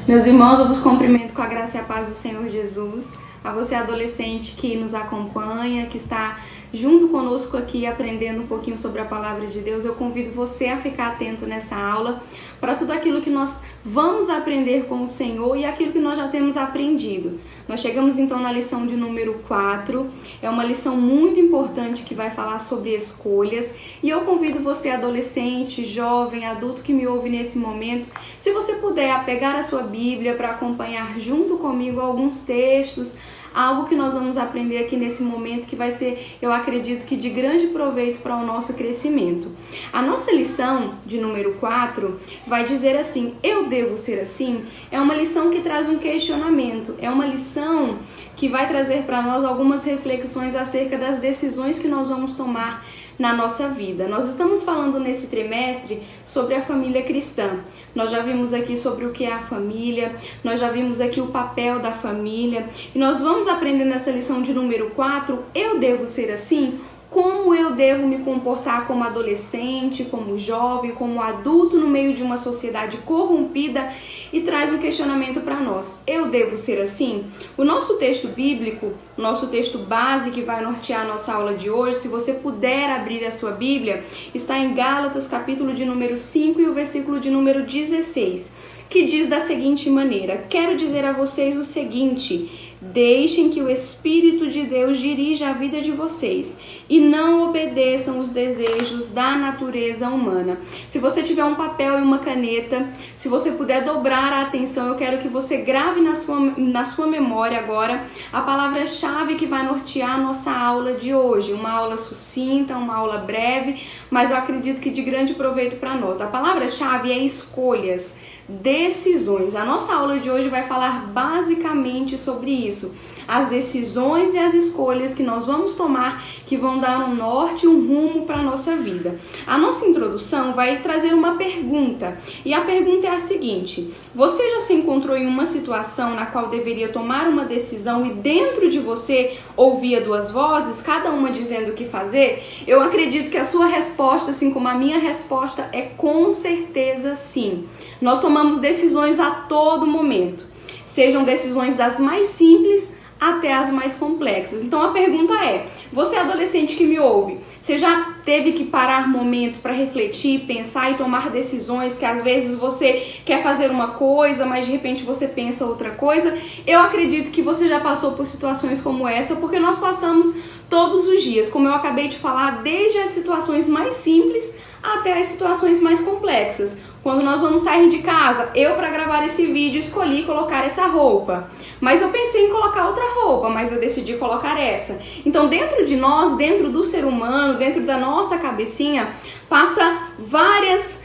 Meus irmãos, eu vos cumprimento com a graça e a paz do Senhor Jesus. A você, adolescente que nos acompanha, que está junto conosco aqui aprendendo um pouquinho sobre a palavra de Deus, eu convido você a ficar atento nessa aula para tudo aquilo que nós vamos aprender com o Senhor e aquilo que nós já temos aprendido. Nós chegamos então na lição de número 4, é uma lição muito importante que vai falar sobre escolhas e eu convido você, adolescente, jovem, adulto que me ouve nesse momento, se você puder pegar a sua Bíblia para acompanhar junto comigo alguns textos, algo que nós vamos aprender aqui nesse momento que vai ser, eu acredito que de grande proveito para o nosso crescimento. A nossa lição de número 4 vai dizer assim: eu devo ser assim? É uma lição que traz um questionamento, é uma lição que vai trazer para nós algumas reflexões acerca das decisões que nós vamos tomar na nossa vida. Nós estamos falando nesse trimestre sobre a família cristã. Nós já vimos aqui sobre o que é a família, nós já vimos aqui o papel da família e nós vamos aprender nessa lição de número 4, eu devo ser assim? Como eu devo me comportar como adolescente, como jovem, como adulto no meio de uma sociedade corrompida, e traz um questionamento para nós. Eu devo ser assim? O nosso texto bíblico, nosso texto base que vai nortear a nossa aula de hoje, se você puder abrir a sua Bíblia, está em Gálatas, capítulo de número 5 e o versículo de número 16, que diz da seguinte maneira: quero dizer a vocês o seguinte: deixem que o Espírito de Deus dirija a vida de vocês e não obedeçam os desejos da natureza humana. Se você tiver um papel e uma caneta, se você puder dobrar a atenção, eu quero que você grave na sua memória agora a palavra-chave que vai nortear a nossa aula de hoje. Uma aula sucinta, uma aula breve, mas eu acredito que de grande proveito para nós. A palavra-chave é escolhas, decisões. A nossa aula de hoje vai falar basicamente sobre isso. As decisões e as escolhas que nós vamos tomar que vão dar um norte e um rumo para a nossa vida. A nossa introdução vai trazer uma pergunta. E a pergunta é a seguinte: você já se encontrou em uma situação na qual deveria tomar uma decisão e dentro de você ouvia duas vozes, cada uma dizendo o que fazer? Eu acredito que a sua resposta, assim como a minha resposta, é com certeza sim. Nós tomamos decisões a todo momento, sejam decisões das mais simples até as mais complexas. Então a pergunta é: você adolescente que me ouve, você já teve que parar momentos para refletir, pensar e tomar decisões que às vezes você quer fazer uma coisa, mas de repente você pensa outra coisa? Eu acredito que você já passou por situações como essa, porque nós passamos todos os dias, como eu acabei de falar, desde as situações mais simples até as situações mais complexas. Quando nós vamos sair de casa, eu, para gravar esse vídeo, escolhi colocar essa roupa, mas eu pensei em colocar outra roupa, mas eu decidi colocar essa. Então, dentro de nós, dentro do ser humano, dentro da nossa cabecinha, passa várias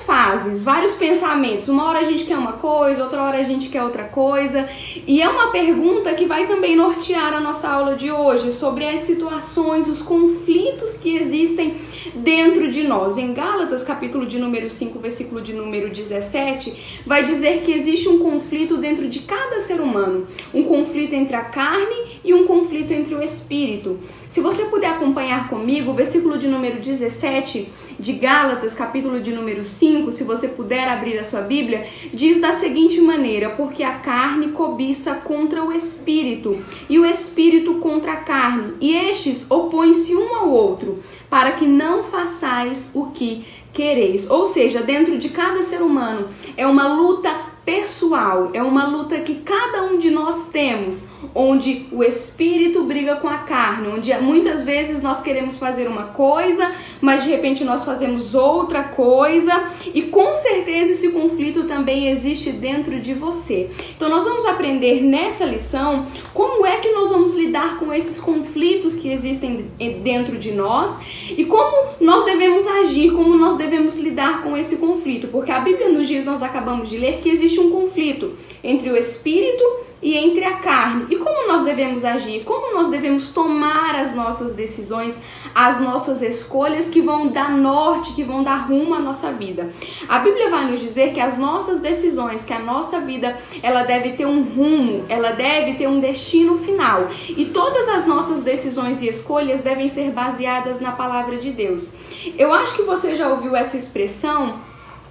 fases, vários pensamentos. Uma hora a gente quer uma coisa, outra hora a gente quer outra coisa. E é uma pergunta que vai também nortear a nossa aula de hoje, sobre as situações, os conflitos que existem dentro de nós. Em Gálatas, capítulo de número 5, versículo de número 17, vai dizer que existe um conflito dentro de cada ser humano. Um conflito entre a carne e um conflito entre o espírito. Se você puder acompanhar comigo, o versículo de número 17 de Gálatas, capítulo de número 5, se você puder abrir a sua Bíblia, diz da seguinte maneira: porque a carne cobiça contra o espírito, e o espírito contra a carne, e estes opõem-se um ao outro, para que não façais o que quereis. Ou seja, dentro de cada ser humano é uma luta pessoal, é uma luta que cada um de nós temos, onde o espírito briga com a carne, onde muitas vezes nós queremos fazer uma coisa, mas de repente nós fazemos outra coisa, e com certeza esse conflito também existe dentro de você. Então nós vamos aprender nessa lição como é que nós vamos lidar com esses conflitos que existem dentro de nós e como nós devemos agir, como nós devemos lidar com esse conflito, porque a Bíblia nos diz, nós acabamos de ler, que existe um conflito entre o espírito e entre a carne. E como nós devemos agir? Como nós devemos tomar as nossas decisões, as nossas escolhas que vão dar norte, que vão dar rumo à nossa vida? A Bíblia vai nos dizer que as nossas decisões, que a nossa vida, ela deve ter um rumo, ela deve ter um destino final. E todas as nossas decisões e escolhas devem ser baseadas na palavra de Deus. Eu acho que você já ouviu essa expressão,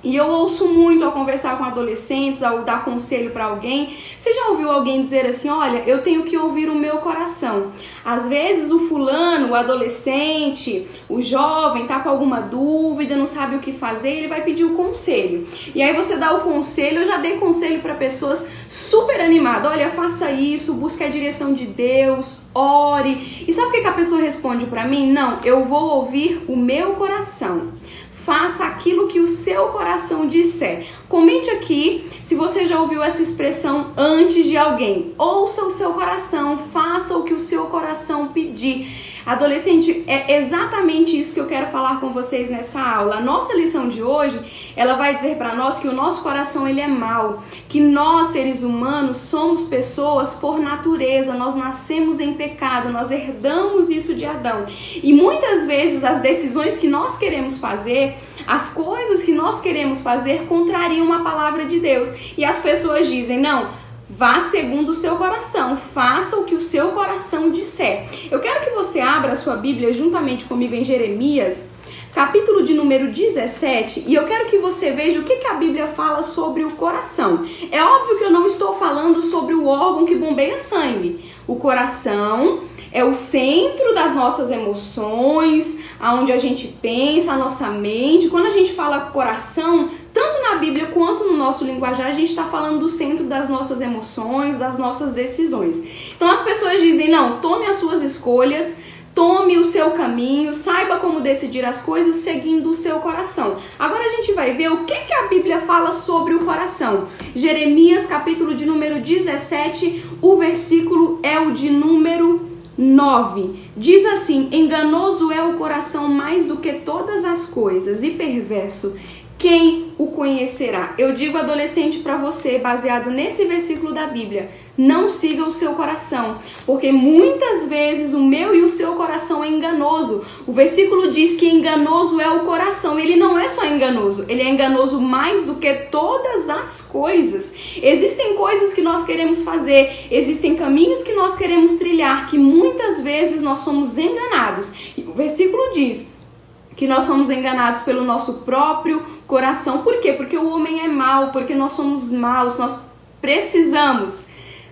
E eu ouço muito ao conversar com adolescentes, ao dar conselho para alguém. Você já ouviu alguém dizer assim, olha, eu tenho que ouvir o meu coração. Às vezes o fulano, o adolescente, o jovem tá com alguma dúvida, não sabe o que fazer, ele vai pedir o conselho. E aí você dá o conselho, eu já dei conselho para pessoas super animadas. Olha, faça isso, busque a direção de Deus, ore. E sabe o que a pessoa responde para mim? Não, eu vou ouvir o meu coração. Faça aquilo que o seu coração disser. Comente aqui se você já ouviu essa expressão antes de alguém. Ouça o seu coração, faça o que o seu coração pedir. Adolescente, é exatamente isso que eu quero falar com vocês nessa aula. A nossa lição de hoje, ela vai dizer para nós que o nosso coração ele é mau, que nós, seres humanos, somos pessoas por natureza, nós nascemos em pecado, nós herdamos isso de Adão. E muitas vezes as decisões que nós queremos fazer, as coisas que nós queremos fazer contrariam a palavra de Deus. E as pessoas dizem, não, vá segundo o seu coração, faça o que o seu coração disser. Eu quero que você abra a sua Bíblia juntamente comigo em Jeremias, capítulo de número 17, e eu quero que você veja o que a Bíblia fala sobre o coração. É óbvio que eu não estou falando sobre o órgão que bombeia sangue. O coração é o centro das nossas emoções, aonde a gente pensa, a nossa mente. Quando a gente fala coração, tanto na Bíblia quanto no nosso linguajar, a gente está falando do centro das nossas emoções, das nossas decisões. Então as pessoas dizem, não, tome as suas escolhas, tome o seu caminho, saiba como decidir as coisas seguindo o seu coração. Agora a gente vai ver o que a Bíblia fala sobre o coração. Jeremias, capítulo de número 17, o versículo é o de número 9. Diz assim, enganoso é o coração mais do que todas as coisas e perverso. Quem o conhecerá? Eu digo, adolescente, para você, baseado nesse versículo da Bíblia, não siga o seu coração, porque muitas vezes o meu e o seu coração é enganoso. O versículo diz que enganoso é o coração. Ele não é só enganoso, ele é enganoso mais do que todas as coisas. Existem coisas que nós queremos fazer, existem caminhos que nós queremos trilhar, que muitas vezes nós somos enganados. E o versículo diz que nós somos enganados pelo nosso próprio coração. Por quê? Porque o homem é mau, porque nós somos maus, nós precisamos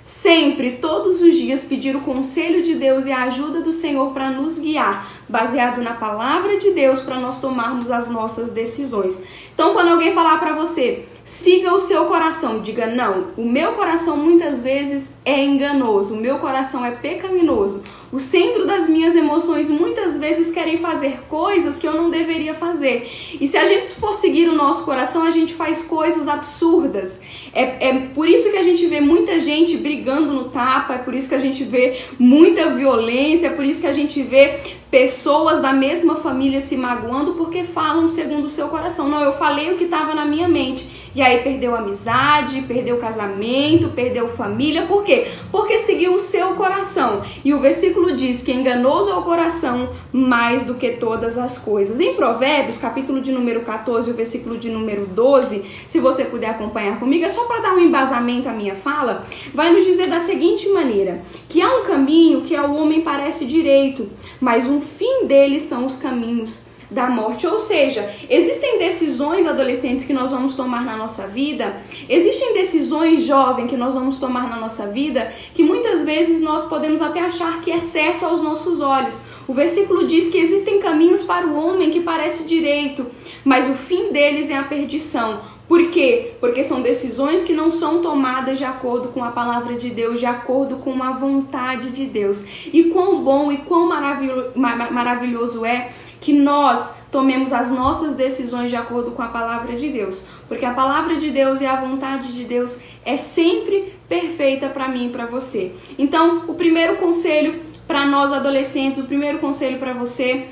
sempre, todos os dias, pedir o conselho de Deus e a ajuda do Senhor para nos guiar, baseado na palavra de Deus, para nós tomarmos as nossas decisões. Então, quando alguém falar para você, siga o seu coração, diga, não, o meu coração muitas vezes é enganoso, o meu coração é pecaminoso. O centro das minhas emoções muitas vezes querem fazer coisas que eu não deveria fazer. E se a gente for seguir o nosso coração, a gente faz coisas absurdas. É por isso que a gente vê muita gente brigando no tapa, é por isso que a gente vê muita violência, é por isso que a gente vê pessoas da mesma família se magoando porque falam segundo o seu coração. Não, eu falei o que estava na minha mente. E aí perdeu amizade, perdeu casamento, perdeu família. Por quê? Porque seguiu o seu coração. E o versículo diz que enganoso é o coração mais do que todas as coisas. Em Provérbios, capítulo de número 14, o versículo de número 12, se você puder acompanhar comigo, é só para dar um embasamento à minha fala, vai nos dizer da seguinte maneira, que há um caminho que ao homem parece direito, mas o fim dele são os caminhos da morte. Ou seja, existem decisões, adolescentes, que nós vamos tomar na nossa vida, existem decisões, jovem, que nós vamos tomar na nossa vida, que muitas vezes nós podemos até achar que é certo aos nossos olhos. O versículo diz que existem caminhos para o homem que parece direito, mas o fim deles é a perdição. Por quê? Porque são decisões que não são tomadas de acordo com a palavra de Deus, de acordo com a vontade de Deus. E quão bom e quão maravilhoso é que nós tomemos as nossas decisões de acordo com a palavra de Deus. Porque a palavra de Deus e a vontade de Deus é sempre perfeita para mim e para você. Então, o primeiro conselho para nós adolescentes, o primeiro conselho para você,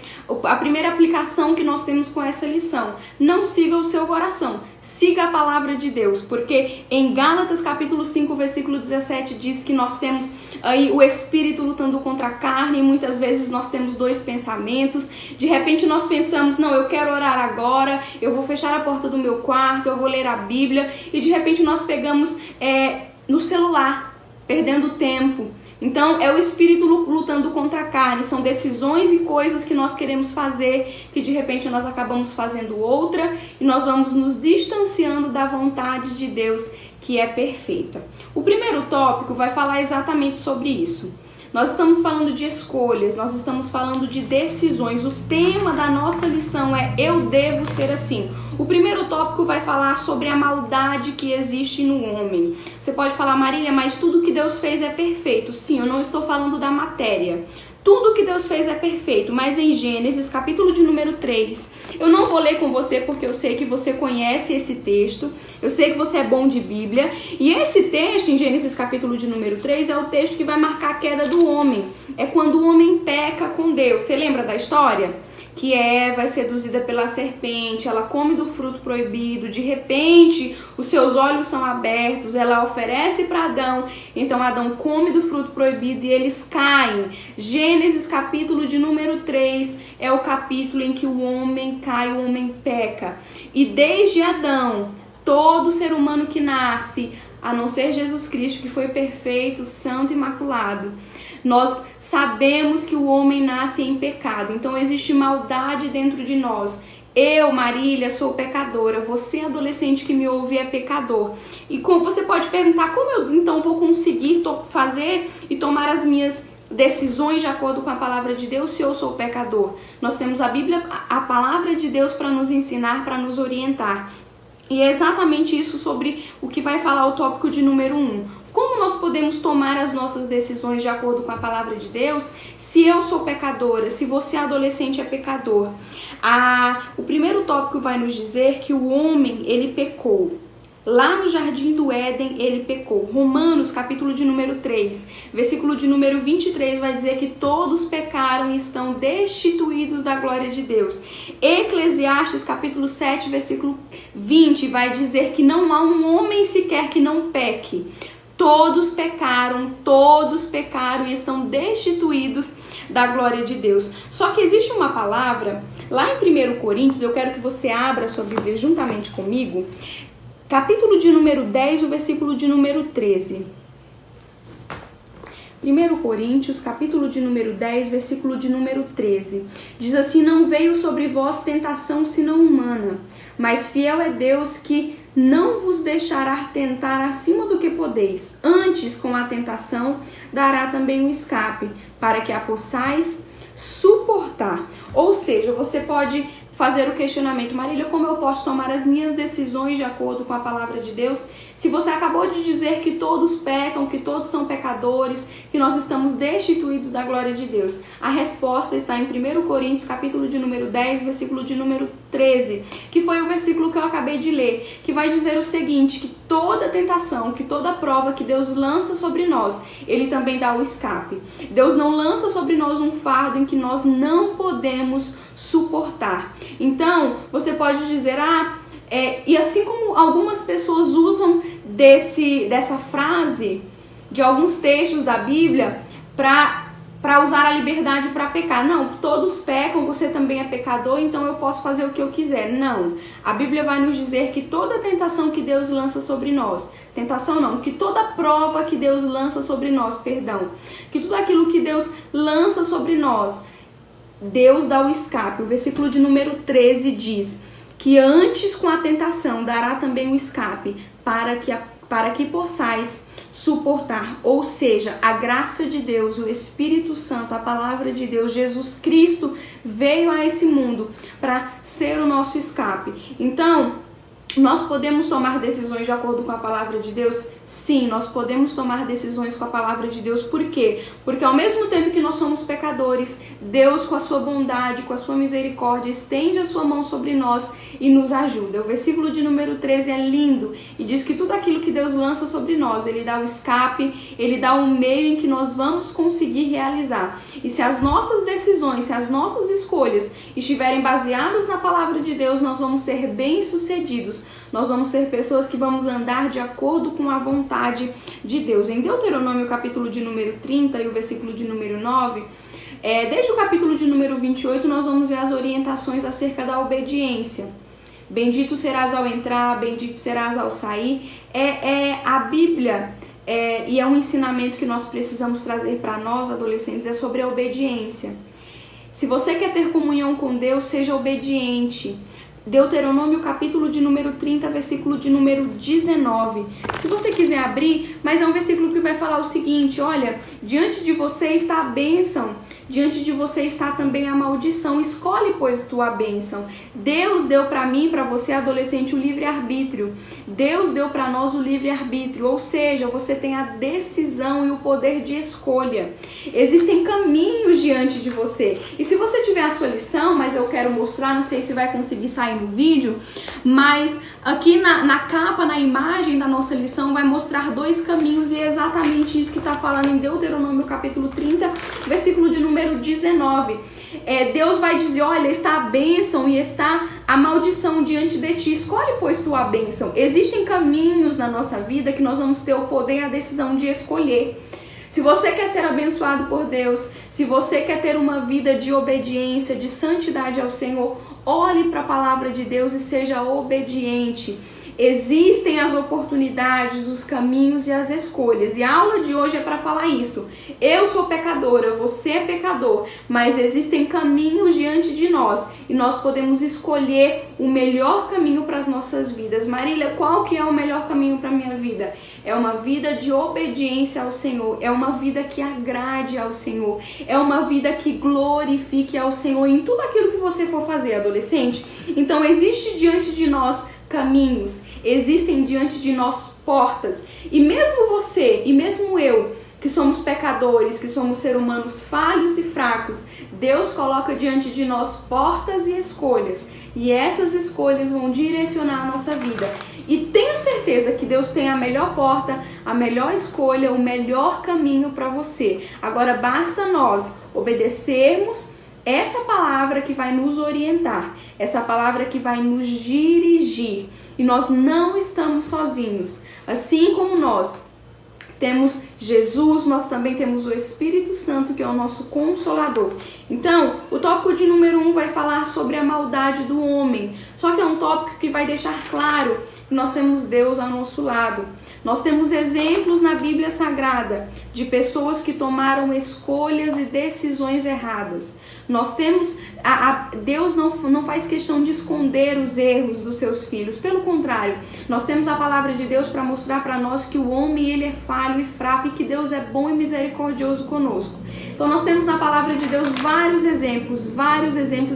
a primeira aplicação que nós temos com essa lição, não siga o seu coração, siga a palavra de Deus, porque em Gálatas capítulo 5, versículo 17 diz que nós temos aí o espírito lutando contra a carne, e muitas vezes nós temos dois pensamentos, de repente nós pensamos, não, eu quero orar agora, eu vou fechar a porta do meu quarto, eu vou ler a Bíblia, e de repente nós pegamos no celular, perdendo tempo, Então é o espírito lutando contra a carne, são decisões e coisas que nós queremos fazer, que de repente nós acabamos fazendo outra e nós vamos nos distanciando da vontade de Deus, que é perfeita. O primeiro tópico vai falar exatamente sobre isso. Nós estamos falando de escolhas, nós estamos falando de decisões. O tema da nossa lição é eu devo ser assim. O primeiro tópico vai falar sobre a maldade que existe no homem. Você pode falar, Marília, mas tudo que Deus fez é perfeito. Sim, eu não estou falando da matéria. Tudo que Deus fez é perfeito, mas em Gênesis, capítulo de número 3, eu não vou ler com você porque eu sei que você conhece esse texto, eu sei que você é bom de Bíblia, e esse texto, em Gênesis, capítulo de número 3, é o texto que vai marcar a queda do homem. É quando o homem peca com Deus. Você lembra da história? Que Eva é seduzida pela serpente, ela come do fruto proibido, de repente os seus olhos são abertos, ela oferece para Adão, então Adão come do fruto proibido e eles caem. Gênesis capítulo de número 3 é o capítulo em que o homem cai, o homem peca. E desde Adão, todo ser humano que nasce, a não ser Jesus Cristo, que foi perfeito, santo e imaculado, nós sabemos que o homem nasce em pecado, então existe maldade dentro de nós. Eu, Marília, sou pecadora, você, adolescente que me ouve, é pecador. E como você pode perguntar, como eu então vou conseguir fazer e tomar as minhas decisões de acordo com a palavra de Deus se eu sou pecador? Nós temos a Bíblia, a palavra de Deus para nos ensinar, para nos orientar. E é exatamente isso sobre o que vai falar o tópico de número 1. Como nós podemos tomar as nossas decisões de acordo com a palavra de Deus se eu sou pecadora, se você adolescente é pecador? O primeiro tópico vai nos dizer que o homem, ele pecou. Lá no Jardim do Éden, ele pecou. Romanos, capítulo de número 3, versículo de número 23, vai dizer que todos pecaram e estão destituídos da glória de Deus. Eclesiastes, capítulo 7, versículo 20, vai dizer que não há um homem sequer que não peque. Todos pecaram e estão destituídos da glória de Deus. Só que existe uma palavra, lá em 1 Coríntios, eu quero que você abra a sua Bíblia juntamente comigo, capítulo de número 10, o versículo de número 13. 1 Coríntios, capítulo de número 10, versículo de número 13. Diz assim: não veio sobre vós tentação senão humana, mas fiel é Deus que não vos deixará tentar acima do que podeis. Antes, com a tentação, dará também um escape, para que a possais suportar. Ou seja, você pode fazer o questionamento: Marília, como eu posso tomar as minhas decisões de acordo com a palavra de Deus, se você acabou de dizer que todos pecam, que todos são pecadores, que nós estamos destituídos da glória de Deus? A resposta está em 1 Coríntios, capítulo de número 10, versículo de número 13, que foi o versículo que eu acabei de ler, que vai dizer o seguinte, que toda tentação, que toda prova que Deus lança sobre nós, Ele também dá o escape. Deus não lança sobre nós um fardo em que nós não podemos suportar. Então, você pode dizer, e assim como algumas pessoas usam dessa frase, de alguns textos da Bíblia, para usar a liberdade para pecar. Não, todos pecam, você também é pecador, então eu posso fazer o que eu quiser. Não, a Bíblia vai nos dizer que toda tentação que Deus lança sobre nós, tentação não, que toda prova que Deus lança sobre nós, que tudo aquilo que Deus lança sobre nós, Deus dá o escape. O versículo de número 13 diz que antes com a tentação dará também o escape para que possais suportar. Ou seja, a graça de Deus, o Espírito Santo, a palavra de Deus, Jesus Cristo veio a esse mundo para ser o nosso escape. Então, nós podemos tomar decisões de acordo com a palavra de Deus? Sim, nós podemos tomar decisões com a palavra de Deus. Por quê? Porque ao mesmo tempo que nós somos pecadores, Deus, com a sua bondade, com a sua misericórdia, estende a sua mão sobre nós e nos ajuda. O versículo de número 13 é lindo e diz que tudo aquilo que Deus lança sobre nós, Ele dá o escape, Ele dá um meio em que nós vamos conseguir realizar. E se as nossas decisões, se as nossas escolhas estiverem baseadas na palavra de Deus, nós vamos ser bem-sucedidos. Nós vamos ser pessoas que vamos andar de acordo com a vontade de Deus. Em Deuteronômio, capítulo de número 30 e o versículo de número 9, desde o capítulo de número 28, nós vamos ver as orientações acerca da obediência. Bendito serás ao entrar, bendito serás ao sair. A Bíblia e é um ensinamento que nós precisamos trazer para nós, adolescentes, é sobre a obediência. Se você quer ter comunhão com Deus, seja obediente. Deuteronômio capítulo de número 30, versículo de número 19. Se você quiser abrir, mas é um versículo que vai falar o seguinte: olha, diante de você está a bênção, diante de você está também a maldição. Escolhe, pois, tua bênção. Deus deu para mim, para você, adolescente, o livre-arbítrio. Deus deu para nós o livre-arbítrio, ou seja, você tem a decisão e o poder de escolha. Existem caminhos diante de você. E se você tiver a sua lição, mas eu quero mostrar, não sei se vai conseguir sair no vídeo, mas aqui na capa, na imagem da nossa lição, vai mostrar 2 caminhos, e é exatamente isso que está falando em Deuteronômio capítulo 30, versículo de número 19. Deus vai dizer: olha, está a bênção e está a maldição diante de ti. Escolhe, pois, tua bênção. Existem caminhos na nossa vida que nós vamos ter o poder e a decisão de escolher. Se você quer ser abençoado por Deus, se você quer ter uma vida de obediência, de santidade ao Senhor, olhe para a palavra de Deus e seja obediente. Existem as oportunidades, os caminhos e as escolhas. E a aula de hoje é para falar isso. Eu sou pecadora, você é pecador, mas existem caminhos diante de nós e nós podemos escolher o melhor caminho para as nossas vidas. Marília, qual que é o melhor caminho para a minha vida? É uma vida de obediência ao Senhor, é uma vida que agrade ao Senhor, é uma vida que glorifique ao Senhor em tudo aquilo que você for fazer, adolescente. Então existe diante de nós caminhos, existem diante de nós portas, e mesmo você e mesmo eu, que somos pecadores, que somos seres humanos falhos e fracos, Deus coloca diante de nós portas e escolhas, e essas escolhas vão direcionar a nossa vida. E tenha certeza que Deus tem a melhor porta, a melhor escolha, o melhor caminho para você. Agora basta nós obedecermos essa palavra que vai nos orientar, essa palavra que vai nos dirigir. E nós não estamos sozinhos. Assim como nós temos Jesus, nós também temos o Espírito Santo, que é o nosso Consolador. Então, o tópico de número 1 vai falar sobre a maldade do homem. Só que é um tópico que vai deixar claro que nós temos Deus ao nosso lado. Nós temos exemplos na Bíblia Sagrada de pessoas que tomaram escolhas e decisões erradas. Nós temos, Deus não faz questão de esconder os erros dos seus filhos. Pelo contrário, nós temos a palavra de Deus para mostrar para nós que o homem ele é falho e fraco e que Deus é bom e misericordioso conosco. Então nós temos na palavra de Deus vários exemplos,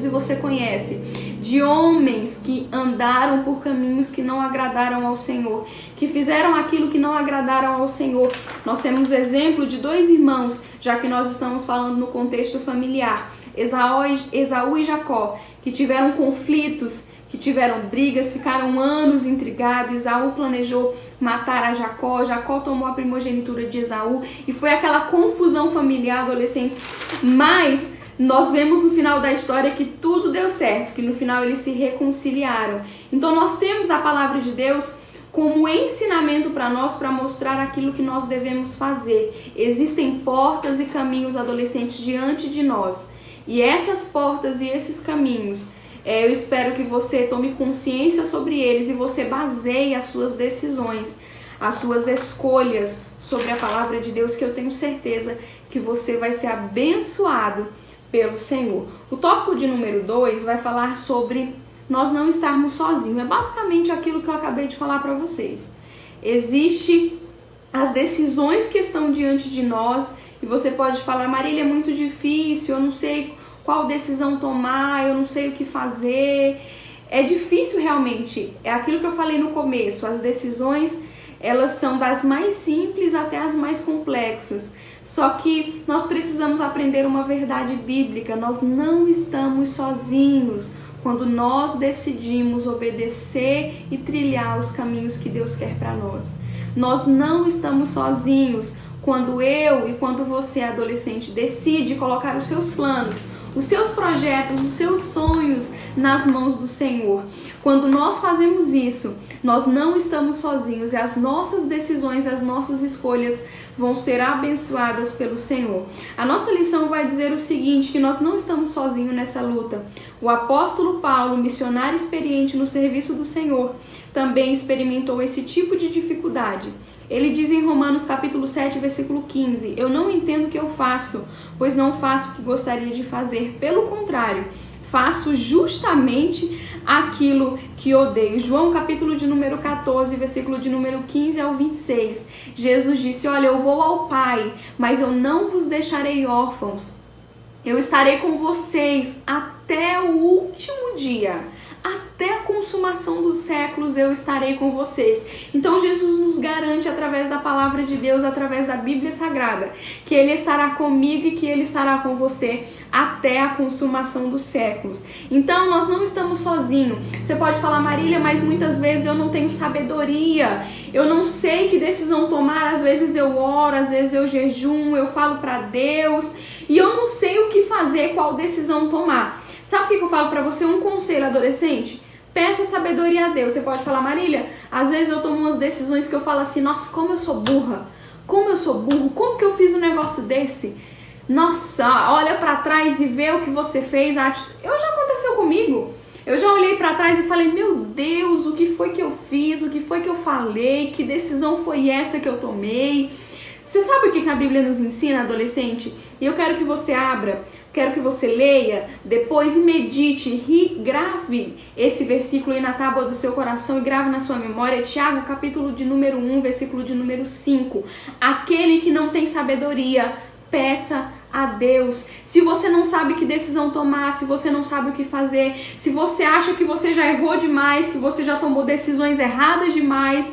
e você conhece, de homens que andaram por caminhos que não agradaram ao Senhor, que fizeram aquilo que não agradaram ao Senhor. Nós temos exemplo de 2 irmãos, já que nós estamos falando no contexto familiar, Esaú e Jacó, que tiveram conflitos, que tiveram brigas, ficaram anos intrigados. Esaú planejou matar a Jacó, Jacó tomou a primogenitura de Esaú e foi aquela confusão familiar, adolescentes. Mas nós vemos no final da história que tudo deu certo, que no final eles se reconciliaram. Então nós temos a palavra de Deus como ensinamento para nós, para mostrar aquilo que nós devemos fazer. Existem portas e caminhos, adolescentes, diante de nós. E essas portas e esses caminhos, eu espero que você tome consciência sobre eles e você baseie as suas decisões, as suas escolhas sobre a palavra de Deus, que eu tenho certeza que você vai ser abençoado pelo Senhor. O tópico de número 2 vai falar sobre nós não estarmos sozinhos. É basicamente aquilo que eu acabei de falar para vocês. Existem as decisões que estão diante de nós e você pode falar: Marília, é muito difícil, eu não sei qual decisão tomar, eu não sei o que fazer. É difícil realmente, é aquilo que eu falei no começo, as decisões elas são das mais simples até as mais complexas. Só que nós precisamos aprender uma verdade bíblica, nós não estamos sozinhos quando nós decidimos obedecer e trilhar os caminhos que Deus quer para nós. Nós não estamos sozinhos quando eu e quando você, adolescente, decide colocar os seus planos, os seus projetos, os seus sonhos nas mãos do Senhor. Quando nós fazemos isso, nós não estamos sozinhos e as nossas decisões, as nossas escolhas vão ser abençoadas pelo Senhor. A nossa lição vai dizer o seguinte, que nós não estamos sozinhos nessa luta. O apóstolo Paulo, missionário experiente no serviço do Senhor, também experimentou esse tipo de dificuldade. Ele diz em Romanos capítulo 7, versículo 15, eu não entendo o que eu faço, pois não faço o que gostaria de fazer. Pelo contrário, faço justamente aquilo que odeio. João capítulo de número 14, versículo de número 15 ao 26. Jesus disse, olha, eu vou ao Pai, mas eu não vos deixarei órfãos. Eu estarei com vocês até o último dia. Até a consumação dos séculos eu estarei com vocês. Então Jesus nos garante através da palavra de Deus, através da Bíblia Sagrada, que Ele estará comigo e que Ele estará com você até a consumação dos séculos. Então nós não estamos sozinhos. Você pode falar, Marília, mas muitas vezes eu não tenho sabedoria. Eu não sei que decisão tomar. Às vezes eu oro, às vezes eu jejuo, eu falo para Deus e eu não sei o que fazer, qual decisão tomar. Sabe o que eu falo pra você? Um conselho, adolescente? Peça sabedoria a Deus. Você pode falar, Marília, às vezes eu tomo umas decisões que eu falo assim, nossa, como eu sou burra, como eu sou burro, como que eu fiz um negócio desse? Nossa, olha pra trás e vê o que você fez. Já aconteceu comigo. Eu já olhei pra trás e falei, meu Deus, o que foi que eu fiz? O que foi que eu falei? Que decisão foi essa que eu tomei? Você sabe o que a Bíblia nos ensina, adolescente? E eu quero que você abra, quero que você leia, depois medite, grave esse versículo aí na tábua do seu coração e grave na sua memória. Tiago, capítulo de número 1, versículo de número 5. Aquele que não tem sabedoria, peça a Deus. Se você não sabe que decisão tomar, se você não sabe o que fazer, se você acha que você já errou demais, que você já tomou decisões erradas demais,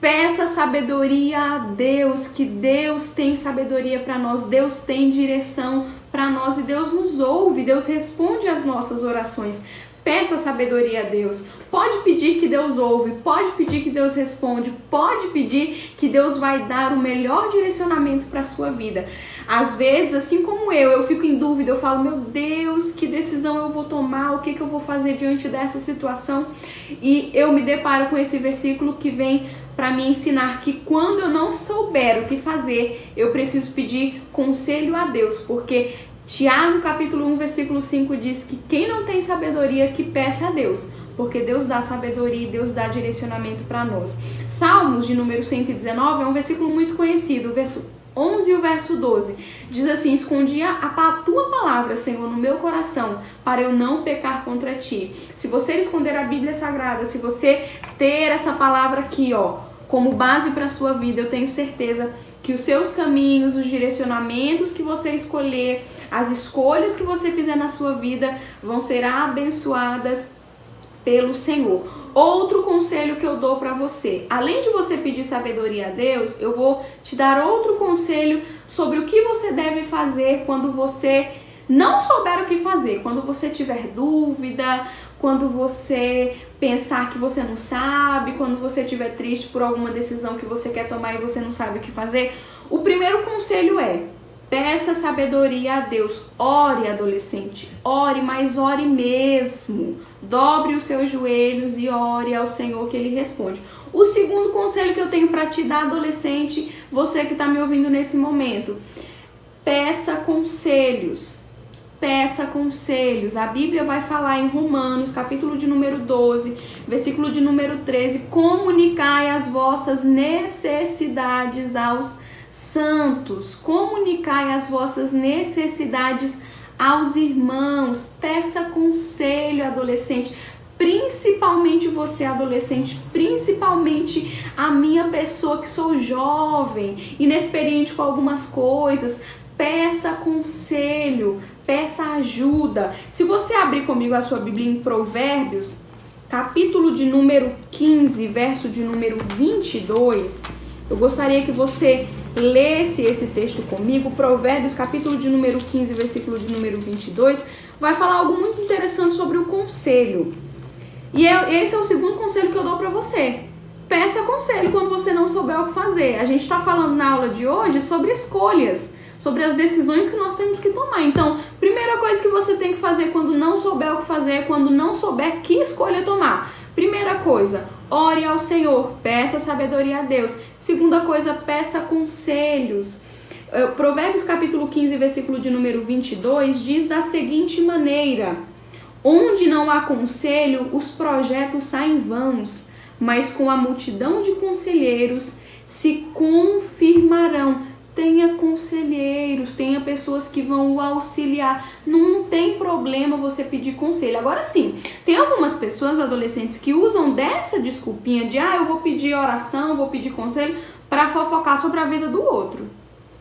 peça sabedoria a Deus, que Deus tem sabedoria para nós, Deus tem direção para nós e Deus nos ouve, Deus responde às nossas orações. Peça sabedoria a Deus. Pode pedir que Deus ouve, pode pedir que Deus responde, pode pedir que Deus vai dar o melhor direcionamento para a sua vida. Às vezes, assim como eu fico em dúvida, eu falo, meu Deus, que decisão eu vou tomar, o que eu vou fazer diante dessa situação? E eu me deparo com esse versículo que vem para me ensinar que quando eu não souber o que fazer, eu preciso pedir conselho a Deus, porque Tiago capítulo 1, versículo 5 diz que quem não tem sabedoria que peça a Deus, porque Deus dá sabedoria e Deus dá direcionamento para nós. Salmos de número 119 é um versículo muito conhecido, o verso 11 e o verso 12, diz assim, escondi a tua palavra, Senhor, no meu coração, para eu não pecar contra ti. Se você esconder a Bíblia Sagrada, se você ter essa palavra aqui, como base para a sua vida, eu tenho certeza que os seus caminhos, os direcionamentos que você escolher, as escolhas que você fizer na sua vida vão ser abençoadas pelo Senhor. Outro conselho que eu dou para você, além de você pedir sabedoria a Deus, eu vou te dar outro conselho sobre o que você deve fazer quando você não souber o que fazer, quando você tiver dúvida, quando você pensar que você não sabe, quando você estiver triste por alguma decisão que você quer tomar e você não sabe o que fazer. O primeiro conselho é: peça sabedoria a Deus. Ore, adolescente. Ore, mas ore mesmo. Dobre os seus joelhos e ore ao Senhor que Ele responde. O segundo conselho que eu tenho para te dar, adolescente, você que está me ouvindo nesse momento, peça conselhos. Peça conselhos. A Bíblia vai falar em Romanos, capítulo de número 12, versículo de número 13, comunicai as vossas necessidades aos santos, comunicai as vossas necessidades aos irmãos. Peça conselho, adolescente, principalmente você, adolescente, principalmente a minha pessoa que sou jovem, inexperiente com algumas coisas. Peça conselho, peça ajuda. Se você abrir comigo a sua Bíblia em Provérbios, capítulo de número 15, verso de número 22, eu gostaria que você lesse esse texto comigo. Provérbios, capítulo de número 15, versículo de número 22, vai falar algo muito interessante sobre o conselho. E esse é o segundo conselho que eu dou para você. Peça conselho quando você não souber o que fazer. A gente está falando na aula de hoje sobre escolhas, sobre as decisões que nós temos que tomar. Então, primeira coisa que você tem que fazer quando não souber o que fazer, quando não souber que escolha tomar. Primeira coisa, ore ao Senhor, peça sabedoria a Deus. Segunda coisa, peça conselhos. Provérbios capítulo 15, versículo de número 22, diz da seguinte maneira: onde não há conselho, os projetos saem vãos, mas com a multidão de conselheiros se confirmarão. Tenha conselheiros, tenha pessoas que vão o auxiliar. Não tem problema você pedir conselho. Agora sim, tem algumas pessoas, adolescentes, que usam dessa desculpinha de eu vou pedir oração, vou pedir conselho para fofocar sobre a vida do outro.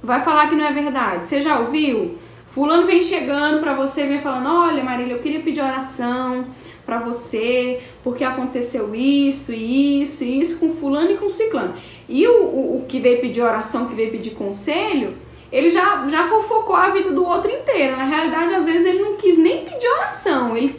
Vai falar que não é verdade. Você já ouviu? Fulano vem chegando para você, vem falando: olha, Marília, eu queria pedir oração para você, porque aconteceu isso e isso e isso com fulano e com ciclano. E o que veio pedir oração, que veio pedir conselho, ele já fofocou a vida do outro inteiro. Na realidade, às vezes, ele não quis nem pedir oração, ele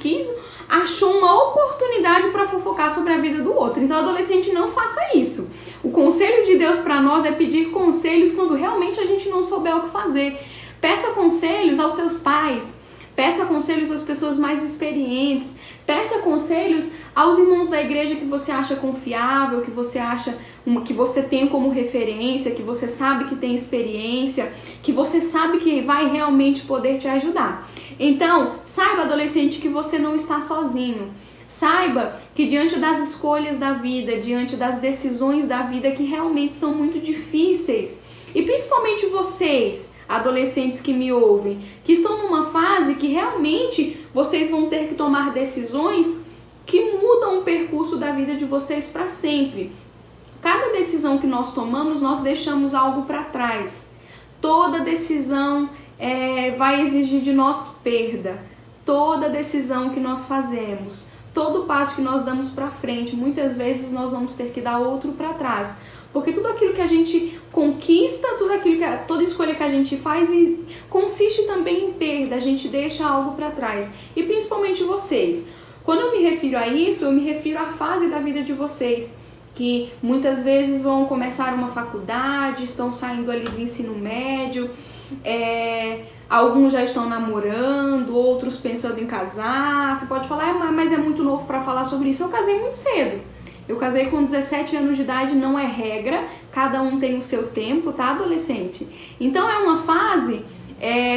achou uma oportunidade para fofocar sobre a vida do outro. Então, adolescente, não faça isso. O conselho de Deus para nós é pedir conselhos quando realmente a gente não souber o que fazer. Peça conselhos aos seus pais, peça conselhos às pessoas mais experientes, peça conselhos aos irmãos da igreja que você acha confiável, que você acha que você tem como referência, que você sabe que tem experiência, que você sabe que vai realmente poder te ajudar. Então, saiba, adolescente, que você não está sozinho. Saiba que diante das escolhas da vida, diante das decisões da vida que realmente são muito difíceis, e principalmente vocês, adolescentes que me ouvem, que estão numa fase que realmente vocês vão ter que tomar decisões que mudam o percurso da vida de vocês para sempre. Cada decisão que nós tomamos, nós deixamos algo para trás. Toda decisão vai exigir de nós perda. Toda decisão que nós fazemos, todo passo que nós damos para frente, muitas vezes nós vamos ter que dar outro para trás. Porque tudo aquilo que a gente conquista, toda escolha que a gente faz consiste também em perda, a gente deixa algo para trás. E principalmente vocês. Quando eu me refiro a isso, eu me refiro à fase da vida de vocês, que muitas vezes vão começar uma faculdade, estão saindo ali do ensino médio, alguns já estão namorando, outros pensando em casar. Você pode falar, mas é muito novo para falar sobre isso. Eu casei muito cedo. Eu casei com 17 anos de idade, não é regra, cada um tem o seu tempo, tá, adolescente? Então é uma fase,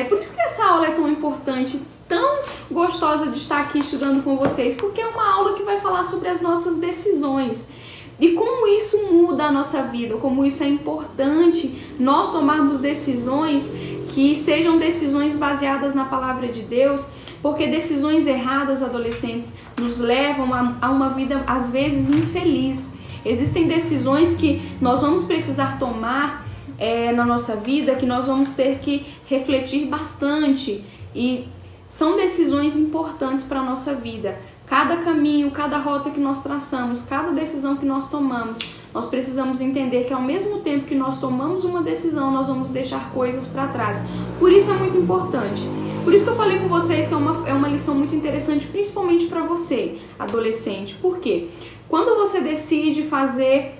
por isso que essa aula é tão importante, tão gostosa de estar aqui estudando com vocês, porque é uma aula que vai falar sobre as nossas decisões. E como isso muda a nossa vida, como isso é importante nós tomarmos decisões que sejam decisões baseadas na palavra de Deus, porque decisões erradas, adolescentes, nos levam a uma vida, às vezes, infeliz. Existem decisões que nós vamos precisar tomar na nossa vida, que nós vamos ter que refletir bastante. E são decisões importantes para a nossa vida. Cada caminho, cada rota que nós traçamos, cada decisão que nós tomamos, nós precisamos entender que ao mesmo tempo que nós tomamos uma decisão, nós vamos deixar coisas para trás. Por isso é muito importante. Por isso que eu falei com vocês que é uma lição muito interessante, principalmente para você, adolescente. Por quê? Quando você decide fazer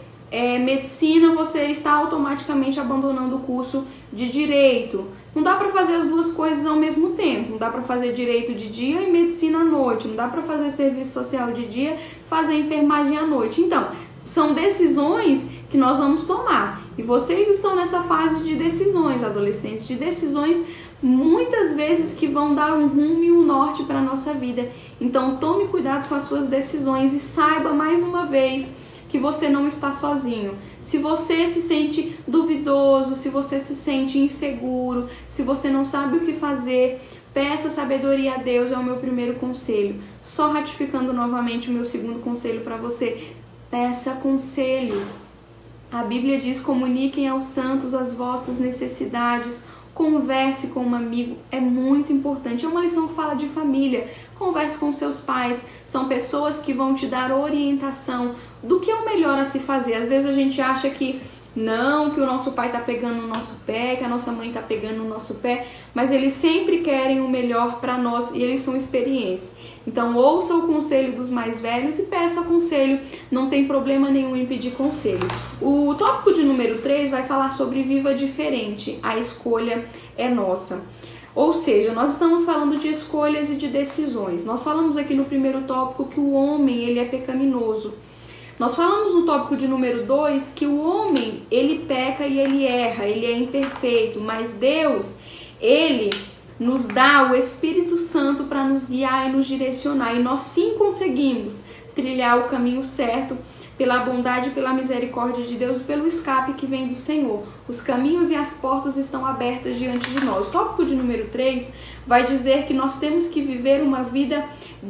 medicina, você está automaticamente abandonando o curso de direito. Não dá para fazer as duas coisas ao mesmo tempo. Não dá para fazer direito de dia e medicina à noite. Não dá para fazer serviço social de dia, fazer enfermagem à noite. Então, são decisões que nós vamos tomar. E vocês estão nessa fase de decisões, adolescentes, de decisões muitas vezes que vão dar um rumo e um norte para a nossa vida. Então, tome cuidado com as suas decisões e saiba mais uma vez que você não está sozinho. Se você se sente duvidoso, se você se sente inseguro, se você não sabe o que fazer, peça sabedoria a Deus, é o meu primeiro conselho. Só ratificando novamente o meu segundo conselho para você, peça conselhos. A Bíblia diz: comuniquem aos santos as vossas necessidades, converse com um amigo, é muito importante. É uma lição que fala de família. Converse com seus pais, são pessoas que vão te dar orientação do que é o melhor a se fazer. Às vezes a gente acha que não, que o nosso pai está pegando no nosso pé, que a nossa mãe está pegando no nosso pé, mas eles sempre querem o melhor para nós e eles são experientes. Então ouça o conselho dos mais velhos e peça conselho, não tem problema nenhum em pedir conselho. O tópico de número 3 vai falar sobre viva diferente, a escolha é nossa. Ou seja, nós estamos falando de escolhas e de decisões. Nós falamos aqui no primeiro tópico que o homem ele é pecaminoso. Nós falamos no tópico de número 2 que o homem, ele peca e ele erra, ele é imperfeito, mas Deus, ele nos dá o Espírito Santo para nos guiar e nos direcionar, e nós sim conseguimos trilhar o caminho certo pela bondade e pela misericórdia de Deus e pelo escape que vem do Senhor. Os caminhos e as portas estão abertas diante de nós. O tópico de número 3 vai dizer que nós temos que viver uma vida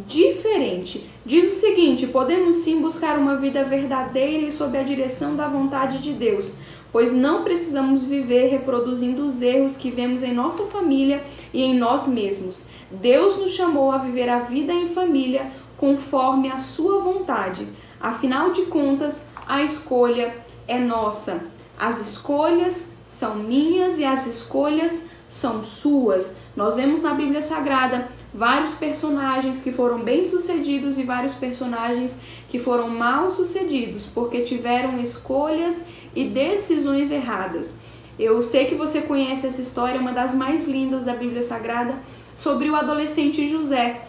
diferente. Diz o seguinte: podemos sim buscar uma vida verdadeira e sob a direção da vontade de Deus, pois não precisamos viver reproduzindo os erros que vemos em nossa família e em nós mesmos. Deus nos chamou a viver a vida em família conforme a sua vontade. Afinal de contas, a escolha é nossa. As escolhas são minhas e as escolhas são suas. Nós vemos na Bíblia Sagrada vários personagens que foram bem-sucedidos e vários personagens que foram mal-sucedidos, porque tiveram escolhas e decisões erradas. Eu sei que você conhece essa história, uma das mais lindas da Bíblia Sagrada, sobre o adolescente José.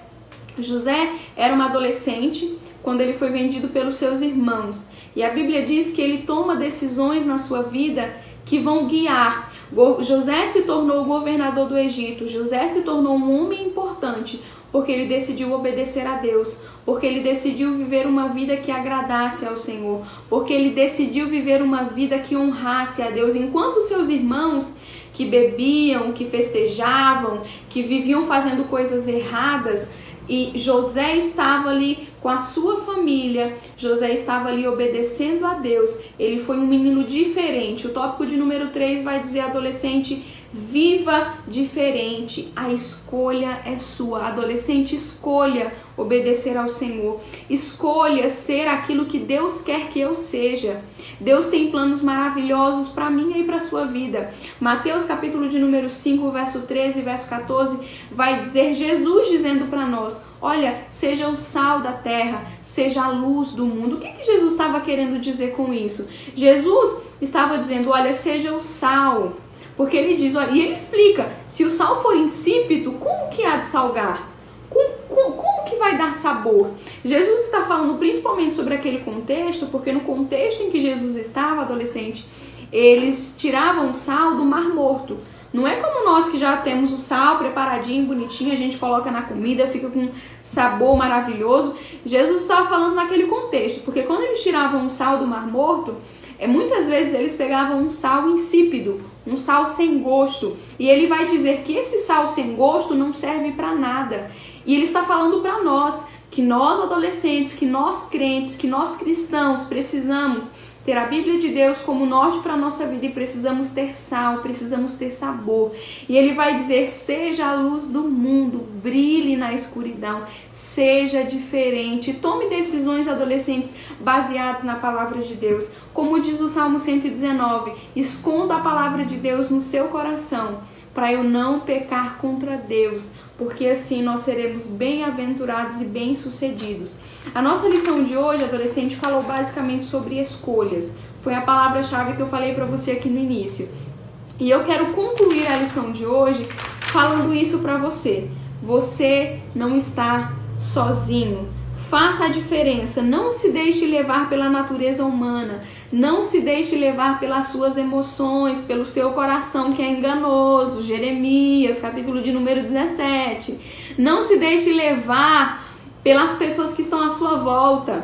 José era um adolescente quando ele foi vendido pelos seus irmãos. E a Bíblia diz que ele toma decisões na sua vida que vão guiar. José se tornou governador do Egito. José se tornou um homem importante porque ele decidiu obedecer a Deus, porque ele decidiu viver uma vida que agradasse ao Senhor, porque ele decidiu viver uma vida que honrasse a Deus, enquanto seus irmãos que bebiam, que festejavam, que viviam fazendo coisas erradas, e José estava ali com a sua família, José estava ali obedecendo a Deus. Ele foi um menino diferente. O tópico de número 3 vai dizer: adolescente, viva diferente. A escolha é sua. Adolescente, escolha obedecer ao Senhor. Escolha ser aquilo que Deus quer que eu seja. Deus tem planos maravilhosos para mim e para a sua vida. Mateus capítulo de número 5, verso 13 e verso 14 vai dizer, Jesus dizendo para nós: olha, seja o sal da terra, seja a luz do mundo. O que Jesus estava querendo dizer com isso? Jesus estava dizendo: olha, seja o sal. Porque ele diz, olha, e ele explica, se o sal for insípido, como que há de salgar? Como que vai dar sabor? Jesus está falando principalmente sobre aquele contexto, porque no contexto em que Jesus estava, adolescente, eles tiravam o sal do Mar Morto. Não é como nós que já temos o sal preparadinho, bonitinho, a gente coloca na comida, fica com sabor maravilhoso. Jesus estava falando naquele contexto, porque quando eles tiravam o sal do Mar Morto, muitas vezes eles pegavam um sal insípido, um sal sem gosto. E ele vai dizer que esse sal sem gosto não serve para nada. E ele está falando para nós, que nós adolescentes, que nós crentes, que nós cristãos precisamos ter a Bíblia de Deus como norte para a nossa vida e precisamos ter sal, precisamos ter sabor. E ele vai dizer: seja a luz do mundo, brilhe na escuridão, seja diferente. Tome decisões, adolescentes, baseadas na palavra de Deus. Como diz o Salmo 119, esconda a palavra de Deus no seu coração, para eu não pecar contra Deus, porque assim nós seremos bem-aventurados e bem-sucedidos. A nossa lição de hoje, adolescente, falou basicamente sobre escolhas. Foi a palavra-chave que eu falei para você aqui no início. E eu quero concluir a lição de hoje falando isso para você. Você não está sozinho. Faça a diferença. Não se deixe levar pela natureza humana. Não se deixe levar pelas suas emoções, pelo seu coração que é enganoso. Jeremias, capítulo de número 17. Não se deixe levar pelas pessoas que estão à sua volta.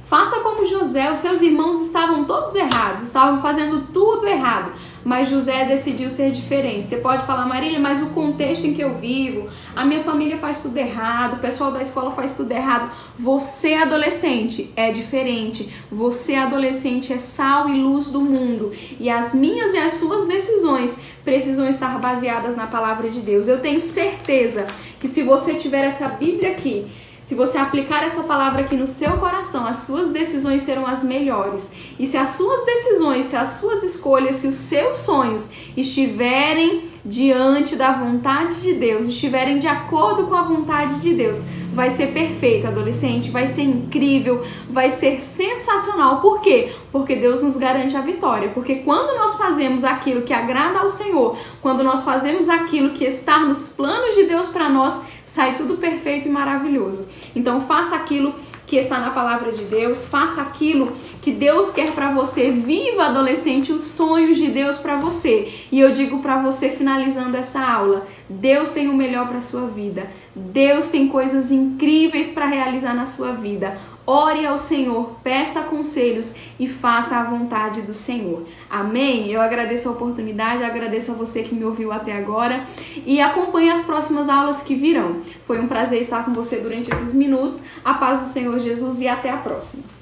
Faça como José. Os seus irmãos estavam todos errados, estavam fazendo tudo errado. Mas José decidiu ser diferente. Você pode falar: Marília, mas o contexto em que eu vivo, a minha família faz tudo errado, o pessoal da escola faz tudo errado. Você, adolescente, é diferente. Você, adolescente, é sal e luz do mundo. E as minhas e as suas decisões precisam estar baseadas na palavra de Deus. Eu tenho certeza que se você tiver essa Bíblia aqui, se você aplicar essa palavra aqui no seu coração, as suas decisões serão as melhores. E se as suas decisões, se as suas escolhas, se os seus sonhos estiverem diante da vontade de Deus, estiverem de acordo com a vontade de Deus, vai ser perfeito, adolescente, vai ser incrível, vai ser sensacional. Por quê? Porque Deus nos garante a vitória. Porque quando nós fazemos aquilo que agrada ao Senhor, quando nós fazemos aquilo que está nos planos de Deus para nós, sai tudo perfeito e maravilhoso. Então faça aquilo que está na palavra de Deus, faça aquilo que Deus quer para você. Viva, adolescente, os sonhos de Deus para você. E eu digo para você, finalizando essa aula, Deus tem o melhor para sua vida. Deus tem coisas incríveis para realizar na sua vida. ore ao Senhor, peça conselhos e faça a vontade do Senhor. Amém? Eu agradeço a oportunidade, agradeço a você que me ouviu até agora e acompanhe as próximas aulas que virão. Foi um prazer estar com você durante esses minutos. A paz do Senhor Jesus e até a próxima.